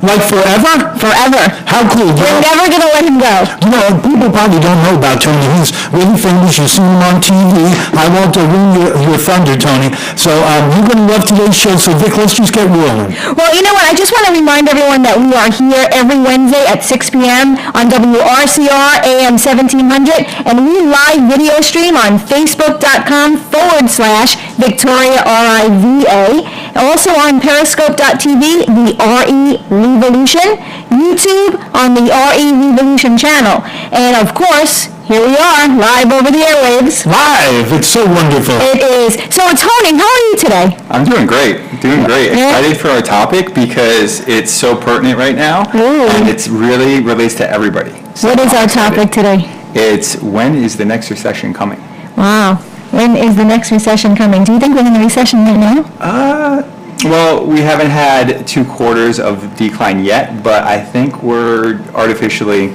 Like forever? Forever. How cool. We're never going to let him go. People probably don't know about Tony. He's really famous. You've seen him on TV. I won't ruin your thunder, Tony. So you're going to love today's show. So, Vic, let's just get rolling. Well, you know what? I just want to remind everyone that we are here every Wednesday at 6 p.m. on WRCR AM 1700, and we live video stream on Facebook.com/Victoria RIVA. Also on Periscope.tv, the RE Revolution, YouTube on the RE Revolution channel. And of course, here we are, live over the airwaves. Live! It's so wonderful. It is. So, Tony, how are you today? I'm doing great. Excited for our topic because it's so pertinent right now. Ooh. And it really relates to everybody. So What is our topic today? It's when is the next recession coming? Wow. When is the next recession coming? Do you think we're in a recession right now? Well, we haven't had 2 quarters of decline yet, but I think we're artificially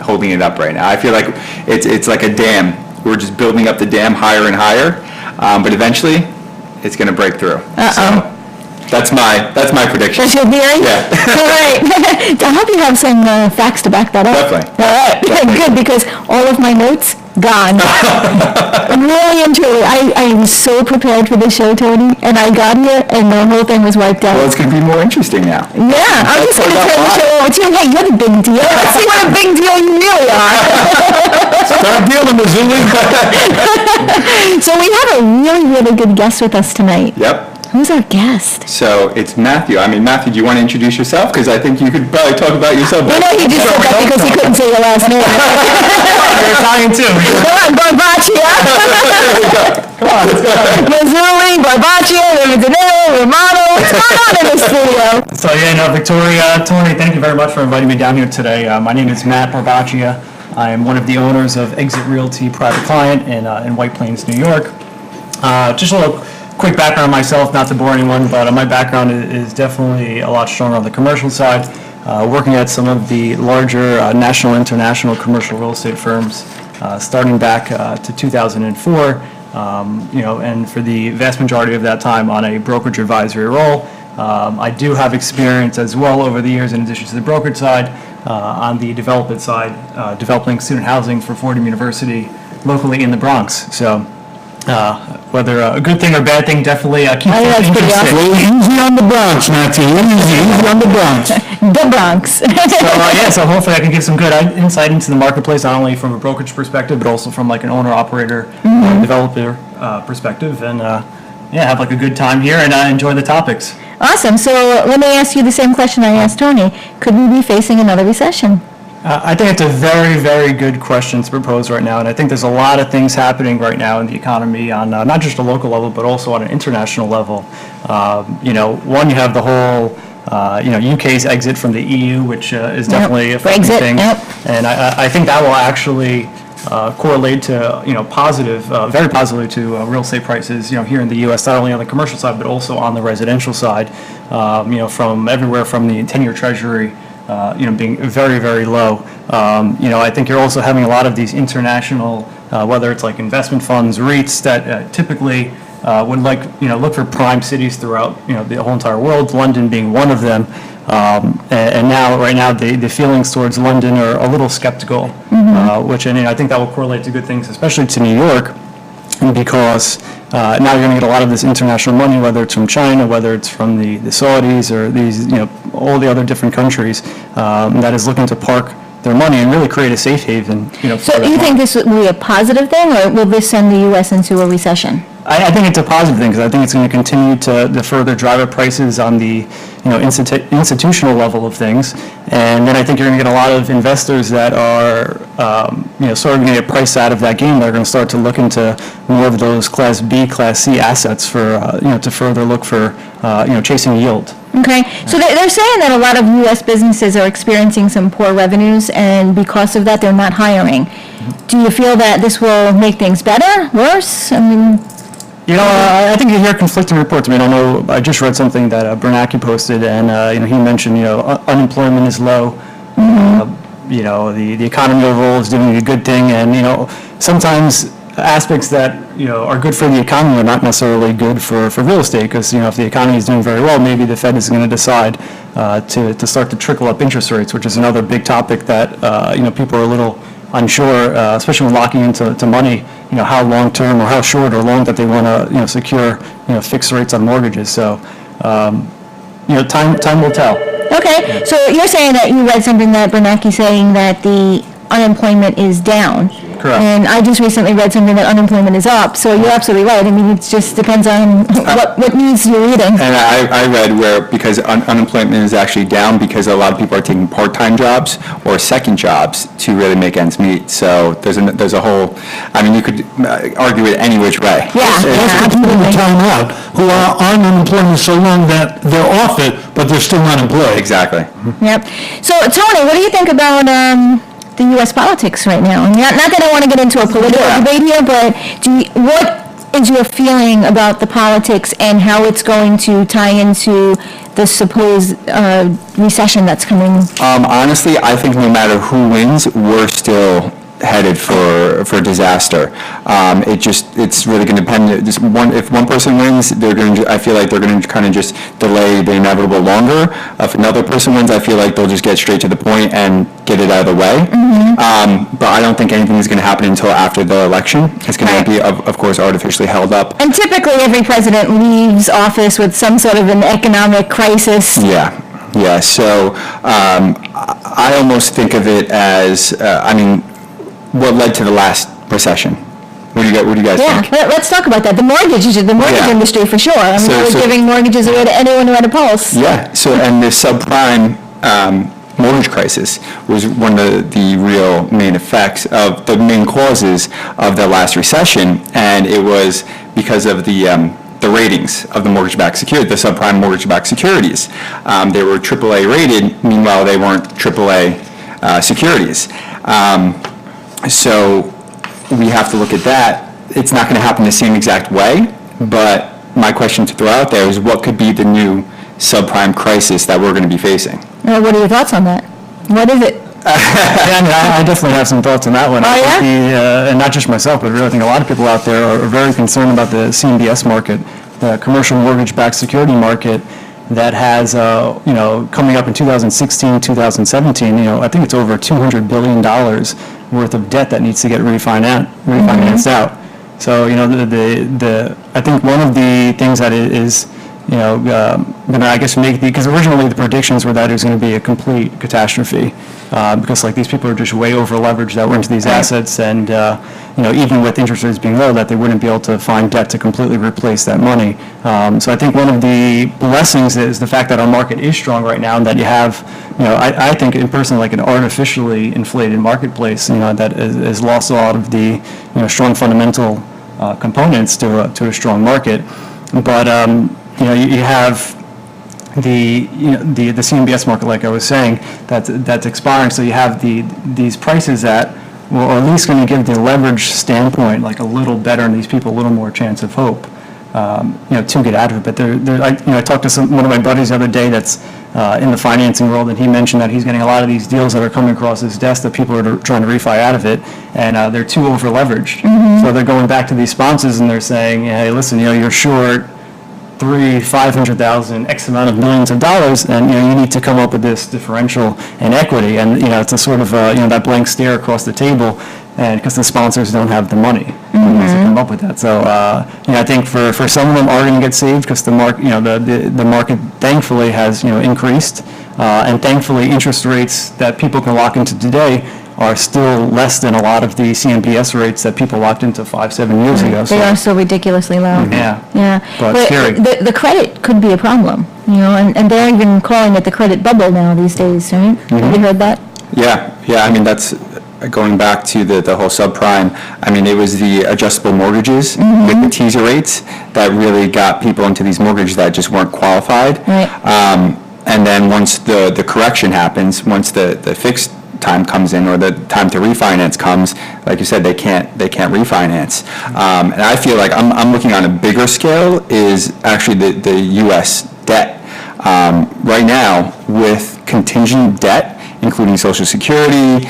holding it up right now. I feel like it's like a dam. We're just building up the dam higher and higher, but eventually it's going to break through. So that's my prediction. That's your theory? Yeah. All right. I hope you have some facts to back that up. Definitely. All right. Definitely. Good, because all of my notes, gone. Really and truly, I was so prepared for this show, Tony, and I got here, and the whole thing was wiped out. Well, it's going to be more interesting now. Yeah, I'm just going to turn the show over to you. Hey, you're the big deal. Let's see what a big deal you really are. Start dealing, Missouri. So we have a really, really good guest with us tonight. Yep. Who's our guest? So it's Matthew. Matthew, do you want to introduce yourself? Because I think you could probably talk about yourself. You know, he just said that because he couldn't say your last name. You're Italian, too. Come on, Barbaccia. Come on, let's go. Mazzulli, Barbaccia, Rimadanello, Romano. What's going on in the studio? So Victoria, Tony, thank you very much for inviting me down here today. My name is Matt Barbaccia. I am one of the owners of Exit Realty Private Client in White Plains, New York. Just a little quick background on myself, not to bore anyone, but my background is definitely a lot stronger on the commercial side, working at some of the larger national, international commercial real estate firms, starting back to 2004, and for the vast majority of that time on a brokerage advisory role. I do have experience as well over the years, in addition to the brokerage side, on the development side, developing student housing for Fordham University locally in the Bronx. So whether a good thing or bad thing, definitely keeps I think us that's pretty interested. awesome. Well, easy on the Bronx, Matthew. Easy on the Bronx. The Bronx. So hopefully I can give some good insight into the marketplace, not only from a brokerage perspective, but also from like an owner-operator, developer perspective, and have like a good time here and enjoy the topics. Awesome. So let me ask you the same question I asked Tony. Could we be facing another recession? I think it's a very, very good question to propose right now, and I think there's a lot of things happening right now in the economy on not just a local level, but also on an international level. One, you have the whole, UK's exit from the EU, which is definitely affecting Brexit, things, yep. and I think that will actually correlate to, very positively to real estate prices, here in the U.S., not only on the commercial side, but also on the residential side, from everywhere from the 10-year Treasury, being very, very low. I think you're also having a lot of these international, whether it's like investment funds, REITs that typically would look for prime cities throughout, the whole entire world, London being one of them. And right now, the feelings towards London are a little skeptical, which I think that will correlate to good things, especially to New York, because now you're going to get a lot of this international money, whether it's from China, whether it's from the Saudis or these, all the other different countries that is looking to park their money and really create a safe haven. So you think this will be a positive thing, or will this send the U.S. into a recession? I think it's a positive thing, because I think it's going to continue to further drive up prices on the institutional level of things, and then I think you're going to get a lot of investors that are sort of going to get priced out of that game. They're going to start to look into more of those Class B, Class C assets for to further look for chasing yield. Okay, so they're saying that a lot of U.S. businesses are experiencing some poor revenues, and because of that, they're not hiring. Do you feel that this will make things better, worse? I think you hear conflicting reports. I know I just read something that Bernanke posted, and he mentioned unemployment is low. The economy overall is doing a good thing, and sometimes aspects that, are good for the economy are not necessarily good for real estate, because, if the economy is doing very well, maybe the Fed is going to decide to start to trickle up interest rates, which is another big topic that, people are a little unsure, especially when locking into money, how long-term or how short or long that they want to, secure, fixed rates on mortgages. So, time will tell. Okay, so you're saying that you read something that Bernanke saying that the unemployment is down. Correct. And I just recently read something that unemployment is up, so you're absolutely right. I mean, it just depends on what news you're reading. And I read where, because unemployment is actually down because a lot of people are taking part-time jobs or second jobs to really make ends meet. So there's a whole, I mean, you could argue it any which way. Yeah, There's people in time out who are on unemployment so long that they're off it, but they're still not employed. Exactly. Yep. So, Tony, what do you think about the U.S. politics right now? Not that I want to get into a political debate here, but what is your feeling about the politics and how it's going to tie into the supposed recession that's coming? Honestly, I think no matter who wins, we're still headed for disaster. It's really going to depend. If one person wins, I feel like they're going to kind of just delay the inevitable longer. If another person wins, I feel like they'll just get straight to the point and get it out of the way. But I don't think anything is going to happen until after the election. It's going to be, of course, artificially held up. And typically every president leaves office with some sort of an economic crisis. Yeah. So I almost think of it as, what led to the last recession. What do you guys think? Let's talk about that. The mortgage industry for sure. I mean, they were giving mortgages away to anyone who had a pulse. Yeah. So, and the subprime mortgage crisis was one of the real main effects of the main causes of the last recession, and it was because of the ratings of the mortgage-backed security, the subprime mortgage-backed securities. They were AAA rated, meanwhile they weren't AAA securities. So we have to look at that. It's not going to happen the same exact way, but my question to throw out there is what could be the new subprime crisis that we're going to be facing? What are your thoughts on that? What is it? I definitely have some thoughts on that one. Oh, I think and not just myself, but I really think a lot of people out there are very concerned about the CMBS market, the commercial mortgage-backed security market, that has, coming up in 2016, 2017, I think it's over $200 billion worth of debt that needs to get refinanced out. So, I think one of the things that is, going to, I guess, because originally the predictions were that it was going to be a complete catastrophe, because these people are just way over leveraged that were into these assets, and even with interest rates being low, that they wouldn't be able to find debt to completely replace that money. So I think one of the blessings is the fact that our market is strong right now, and that you have, I think in person, like an artificially inflated marketplace, that has lost a lot of the, strong fundamental components to a strong market. But you have the CMBS market, like I was saying, that's expiring. So you have these prices that are at least going to give the leverage standpoint like a little better, and these people a little more chance of hope, to get out of it. But I talked to one of my buddies the other day that's in the financing world, and he mentioned that he's getting a lot of these deals that are coming across his desk that people are trying to refi out of it, and they're too over leveraged. So they're going back to these sponsors and they're saying, hey, listen, you're short $500,000, X amount of millions of dollars, and you need to come up with this differential in equity, and it's a sort of that blank stare across the table, and because the sponsors don't have the money to come up with that. So I think for some of them are going to get saved because the market, the market thankfully has increased, and thankfully interest rates that people can lock into today are still less than a lot of the CMBS rates that people locked into 5-7 years ago. They are so ridiculously low. Yeah. But scary. The credit could be a problem, and they're even calling it the credit bubble now these days, right? Have you heard that? Yeah. I mean, that's going back to the whole subprime. I mean, it was the adjustable mortgages with the teaser rates that really got people into these mortgages that just weren't qualified. Right. And then once the correction happens, once the fixed time comes in or the time to refinance comes, like you said, they can't refinance. And I feel like I'm looking on a bigger scale is actually the U.S. debt. Right now, with contingent debt, including Social Security,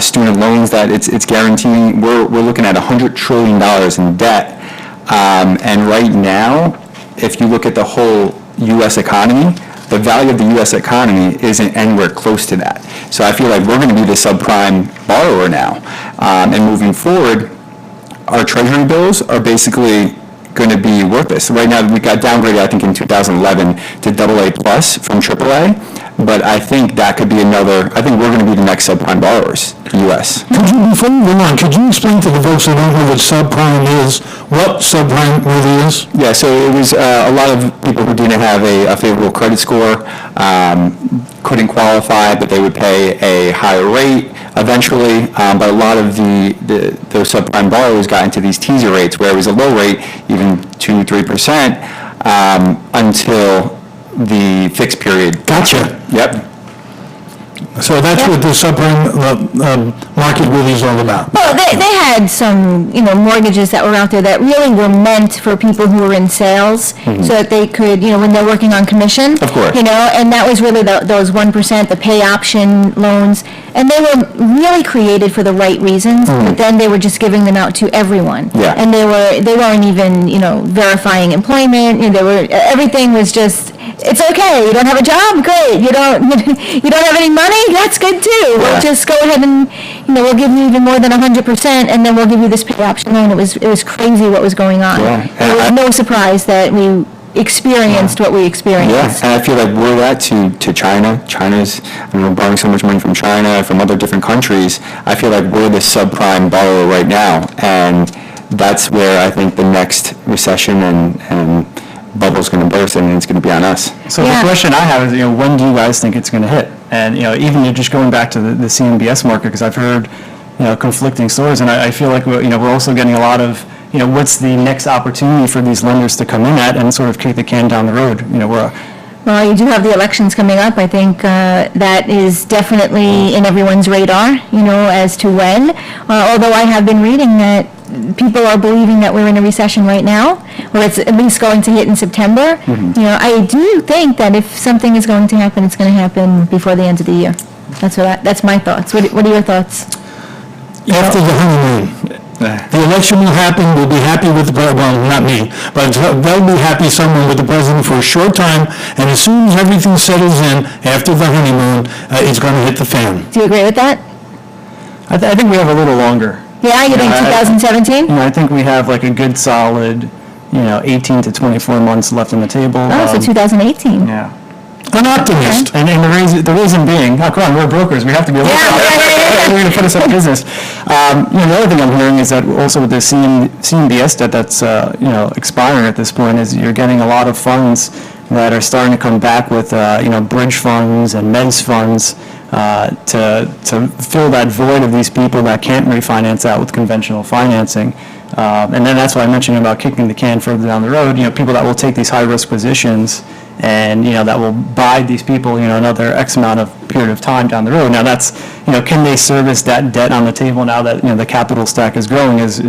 student loans that it's guaranteeing. We're looking at $100 trillion in debt. And right now, if you look at the whole U.S. economy, the value of the U.S. economy isn't anywhere close to that. So I feel like we're going to be the subprime borrower now. And moving forward, our treasury bills are basically going to be worthless. Right now, we got downgraded, I think, in 2011 to AA plus from AAA. But I think that could be I think we're going to be the next subprime borrowers, U.S. Before we move on, could you explain to the folks who don't know what subprime is, what subprime really is? Yeah, so it was a lot of people who didn't have a favorable credit score, couldn't qualify, but they would pay a higher rate eventually. But a lot of those subprime borrowers got into these teaser rates where it was a low rate, even 2-3%, until the fixed period. Gotcha. Yep. So that's what the subprime market really is all about. Well, they had some, mortgages that were out there that really were meant for people who were in sales, so that they could, when they're working on commission. Of course. And that was really those 1%, the pay option loans, and they were really created for the right reasons, but then they were just giving them out to everyone. Yeah. And they weren't even, verifying employment, everything was just, it's okay, you don't have a job, great, you don't have any money, that's good too. Yeah. We'll just go ahead and, we'll give you even more than 100%, and then we'll give you this pay option loan. It was crazy what was going on. Yeah. It was no surprise that we experienced what we Yeah, experienced. and I feel like we're that to China. China's, we're borrowing so much money from China, from other different countries. I feel like we're the subprime borrower right now, and that's where I think the next recession and bubble's going to burst, and it's going to be on us. So Yeah. the question I have is, when do you guys think it's going to hit? And, even just going back to the CMBS market, because I've heard, conflicting stories, and I feel like, we're also getting a lot of, what's the next opportunity for these lenders to come in at and sort of kick the can down the road? Well, you do have the elections coming up. I think that is definitely in everyone's radar, as to when. Although I have been reading that people are believing that we're in a recession right now, or it's at least going to hit in September. I do think that if something is going to happen, it's going to happen before the end of the year. That's my thoughts. What are your thoughts? After the honeymoon, the election will happen, we'll be happy with the president, well, not me, but they'll be happy someone with the president for a short time, and as soon as everything settles in, after the honeymoon, it's going to hit the fan. Do you agree with that? I think we have a little longer. Yeah, you think 2017? I think we have like a good solid, 18 to 24 months left on the table. Oh, so 2018. Yeah. An optimist. And the reason being, come on, we're brokers, we have to be a little we're going to put us out of business. The other thing I'm hearing is that also with the CMBS debt that's, expiring at this point is you're getting a lot of funds that are starting to come back with, bridge funds and mezz funds to fill that void of these people that can't refinance out with conventional financing. And then that's why I mentioned about kicking the can further down the road, people that will take these high-risk positions and, that will buy these people, another X amount of period of time down the road. Now that's, can they service that debt on the table now that, the capital stack is growing is sort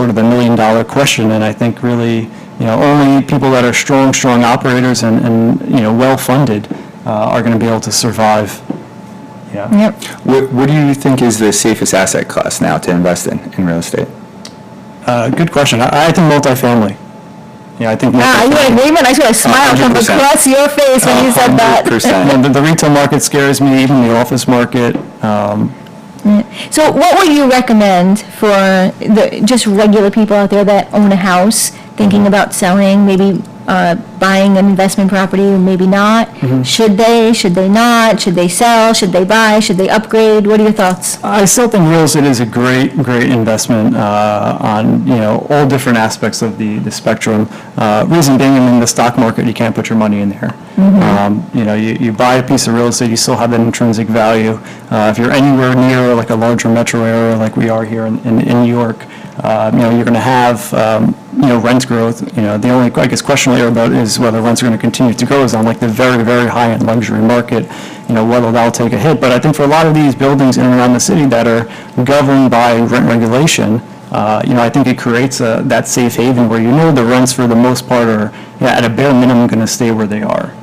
of the $1 million question. And I think really, only people that are strong operators and well-funded are going to be able to survive. Yeah. Yep. What do you think is the safest asset class now to invest in real estate? Good question. I think multifamily. Yeah, I think. You in agreement? I saw a smile come 100%. across your face when you said that. 100%. The retail market scares me, even the office market. So what would you recommend for just regular people out there that own a house, thinking about selling, maybe buying an investment property, maybe not? Should they not? Should they sell? Should they buy? Should they upgrade? What are your thoughts? I still think real estate is a great investment on all different aspects of the spectrum. Reason being, in the stock market, you can't put your money in there. You buy a piece of real estate, you still have that intrinsic value. If you're anywhere near like a larger metro area like we are here in New York, you're going to have rent growth. The only, I guess, question later about is whether rents are going to continue to grow is on like the very, very high-end luxury market, whether that'll take a hit. But I think for a lot of these buildings in and around the city that are governed by rent regulation, I think it creates that safe haven where the rents for the most part are at a bare minimum going to stay where they are.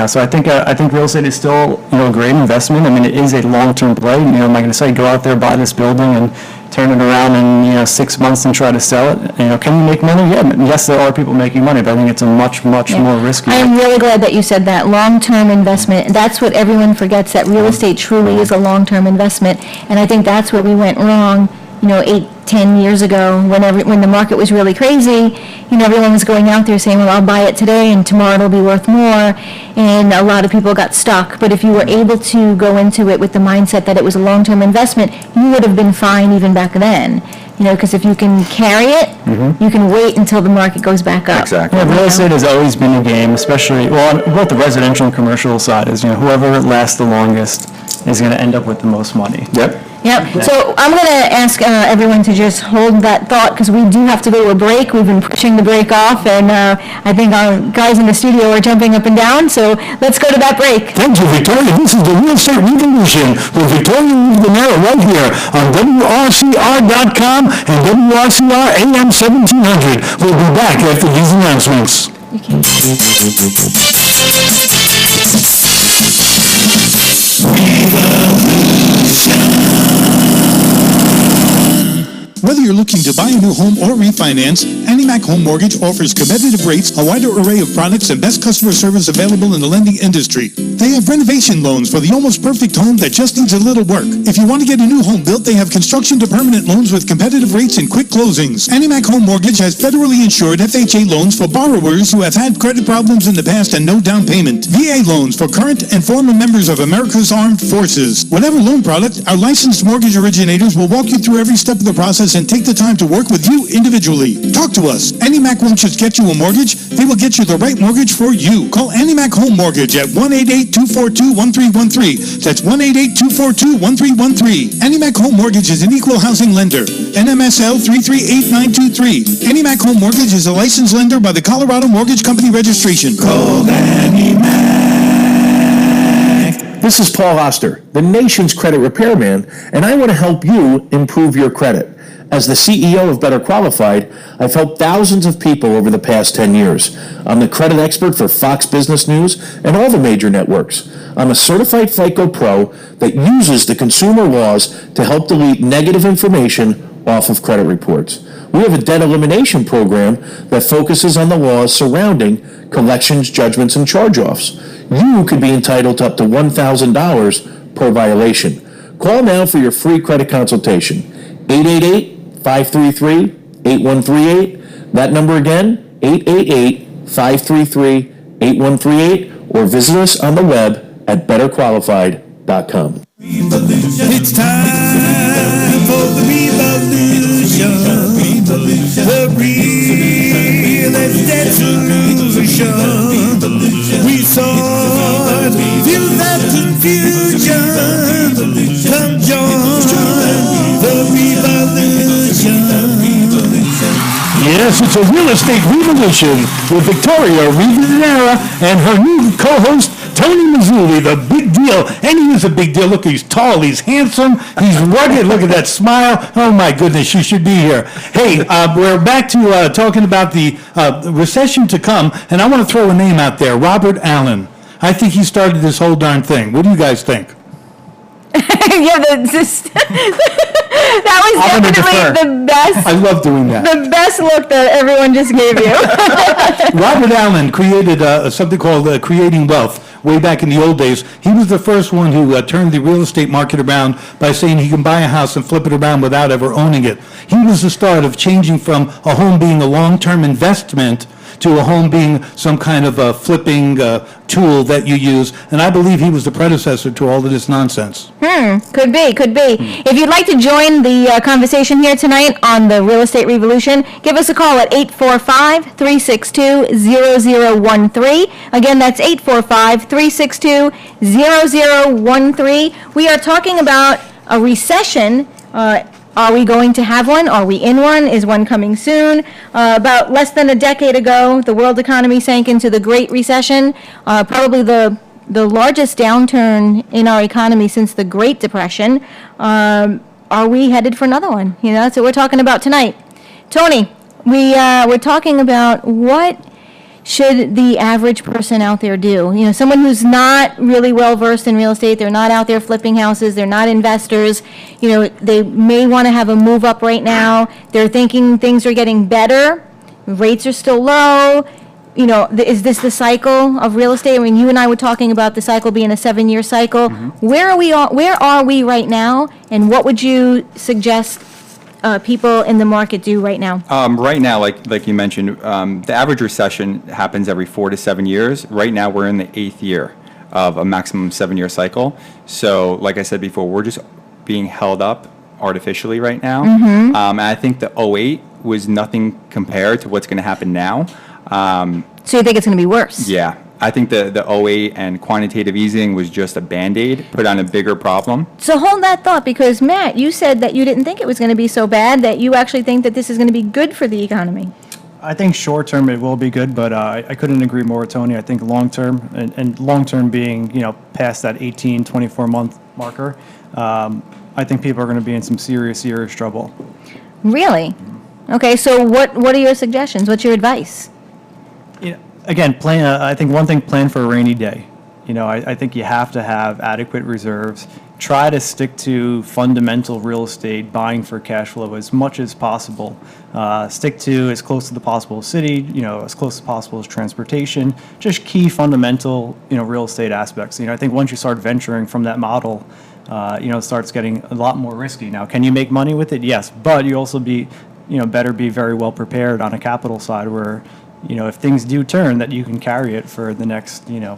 So I think real estate is still a great investment. I mean, it is a long-term play. Am I going to say go out there, buy this building, and turn it around in 6 months and try to sell it? Can you make money? Yeah, yes, there are people making money, but I think it's a much more risky. I am really glad that you said that, long-term investment. That's what everyone forgets, that real estate truly is a long-term investment. And I think that's where we went wrong, 8-10 years ago, when the market was really crazy. Everyone was going out there saying, well, I'll buy it today and tomorrow it'll be worth more. And a lot of people got stuck. But if you were able to go into it with the mindset that it was a long-term investment, you would have been fine even back then. Because if you can carry it, you can wait until the market goes back up. Exactly. Real estate has always been a game, especially, on both the residential and commercial side, is, whoever lasts the longest is going to end up with the most money. Yep. Yep. So I'm going to ask everyone to just hold that thought, because we do have to go to a break. We've been pushing the break off, and I think our guys in the studio are jumping up and down. So let's go to that break. Thank you, Victoria. This is the Real Estate Revolution with Victoria Rivanera right here on WRCR.com and WRCR AM 1700. We'll be back after these announcements. Whether you're looking to buy a new home or refinance, AnnieMac Home Mortgage offers competitive rates, a wider array of products, and best customer service available in the lending industry. They have renovation loans for the almost perfect home that just needs a little work. If you want to get a new home built, they have construction to permanent loans with competitive rates and quick closings. AnnieMac Home Mortgage has federally insured FHA loans for borrowers who have had credit problems in the past and no down payment. VA loans for current and former members of America's Armed Forces. Whatever loan product, our licensed mortgage originators will walk you through every step of the process and take the time to work with you individually. Talk to us. AnnieMac won't just get you a mortgage, they will get you the right mortgage for you. Call AnnieMac Home Mortgage at 1-888-242-1313. That's 1-888-242-1313. AnnieMac Home Mortgage is an equal housing lender. NMSL 338923. AnnieMac Home Mortgage is a licensed lender by the Colorado Mortgage Company Registration. Call AnnieMac. This is Paul Oster, the nation's credit repairman, and I want to help you improve your credit. As the CEO of Better Qualified, I've helped thousands of people over the past 10 years. I'm the credit expert for Fox Business News and all the major networks. I'm a certified FICO Pro that uses the consumer laws to help delete negative information off of credit reports. We have a debt elimination program that focuses on the laws surrounding collections, judgments, and charge-offs. You could be entitled to up to $1,000 per violation. Call now for your free credit consultation. 888-533-8138. That number again, 888-533-8138, or visit us on the web at betterqualified.com. It's time for the revolution. The real estate solution. We sort through that confusion. Come join the revolution. Yes, it's a Real Estate Revolution with Victoria Rivanera and her new co-host, Tony Mazzulli, the big deal. And he is a big deal. Look, he's tall, he's handsome, he's rugged. Look at that smile. Oh, my goodness, you should be here. Hey, we're back to talking about the recession to come, and I want to throw a name out there, Robert Allen. I think he started this whole darn thing. What do you guys think? Yeah, that was I'm gonna definitely defer. the best. I love doing that. The best look that everyone just gave you. Robert Allen created something called Creating Wealth way back in the old days. He was the first one who turned the real estate market around by saying he can buy a house and flip it around without ever owning it. He was the start of changing from a home being a long-term investment to a home being some kind of a flipping tool that you use. And I believe he was the predecessor to all of this nonsense. Could be. If you'd like to join the conversation here tonight on the Real Estate Revolution, give us a call at 845-362-0013. Again, that's 845-362-0013. We are talking about a recession. Are we going to have one? Are we in one? Is one coming soon? About less than a decade ago, the world economy sank into the Great Recession, probably the largest downturn in our economy since the Great Depression. are we headed for another one? You know, that's what we're talking about tonight. Tony, we're talking about what should the average person out there do? You know, someone who's not really well versed in real estate, they're not out there flipping houses, they're not investors, you know, they may want to have a move up right now, they're thinking things are getting better, rates are still low, you know, is this the cycle of real estate? I mean, you and I were talking about the cycle being a 7-year cycle. Where are we right now, and what would you suggest people in the market do right now? Right now, like you mentioned, the average recession happens every 4 to 7 years. Right now, we're in the 8th year of a maximum 7-year cycle. So, like I said before, we're just being held up artificially right now. And I think the '08 was nothing compared to what's going to happen now. So you think it's going to be worse? Yeah. I think the '08 and quantitative easing was just a Band-Aid, put on a bigger problem. So hold that thought, because Matt, you said that you didn't think it was going to be so bad, that you actually think that this is going to be good for the economy. I think short term it will be good, but I couldn't agree more with Tony. I think long term, and long term being, you know, past that 18, 24-month marker, I think people are going to be in some serious trouble. Really? Okay, so what are your suggestions? What's your advice? You know, again, I think one thing, plan for a rainy day. You know, I think you have to have adequate reserves. Try to stick to fundamental real estate, buying for cash flow as much as possible. Stick to as close to the possible city, you know, as close as possible as transportation, just key fundamental, you know, real estate aspects. You know, I think once you start venturing from that model, you know, it starts getting a lot more risky. Now, can you make money with it? Yes, but you also better be very well prepared on a capital side where, you know, if things do turn, that you can carry it for the next, you know,